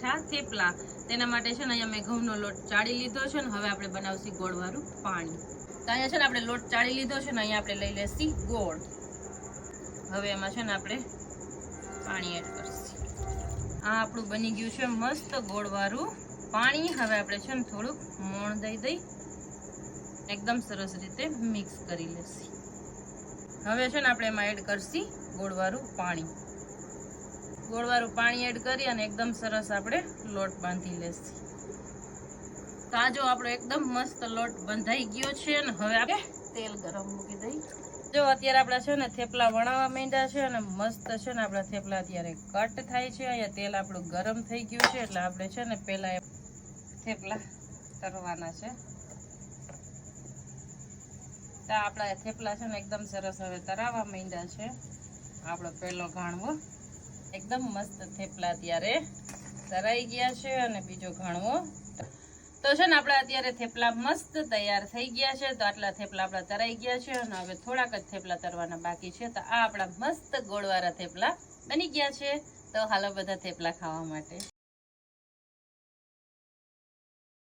મીઠા થેપલા તેના માટે છે ને અહીંયા મેં ઘઉંનો લોટ ચાળી લીધો છે ને હવે આપણે બનાવશું ગોળવાળું પાણી તો અહીંયા છે ને આપણે લોટ ચાળી લીધો છે ને અહીંયા આપણે લઈ લેશી ગોળ હવે એમાં છે ને આપણે પાણી એડ કરશું આ આપણું બની ગયું છે મસ્ત ગોળવાળું પાણી હવે આપણે છે ને થોડુંક મોણ દઈ એકદમ સરસ રીતે મિક્સ કરી લેશી હવે છે ને આપણે એમાં એડ કરશી ગોળવાળું પાણી એડ કરી અને એકદમ સરસ આપણે લોટ બાંધી લેશી તો આ જો આપણો એકદમ મસ્ત લોટ બંધાઈ ગયો છે અને હવે આપણે તેલ ગરમ મૂકી દઈ જો અત્યારે આપણા છે ને થેપલા વણાવવા માંડ્યા છે અને મસ્ત છે ને આપણા થેપલા અત્યારે કટ થાય છે અહીંયા તેલ આપણું ગરમ થઈ ગયું છે એટલે આપણે છે ને પહેલા થેપલા તરવાના છે તો આપણા થેપલા છે ને એકદમ સરસ હવે તરાવા માંડ્યા છે આપણો પહેલો ઘાણવો એકદમ મસ્ત થેપલા અત્યારે તરાઈ ગયા છે અને બીજો ઘાણવો તો છે ને આપણા અત્યારે થેપલા મસ્ત તૈયાર થઈ ગયા છે તો આટલા થેપલા આપણા તરાઈ ગયા છે અને હવે થોડાક જ થેપલા તરવાના બાકી છે તો આ આપણા મસ્ત ગોળવાળા થેપલા બની ગયા છે તો હાલો બધા થેપલા ખાવા માટે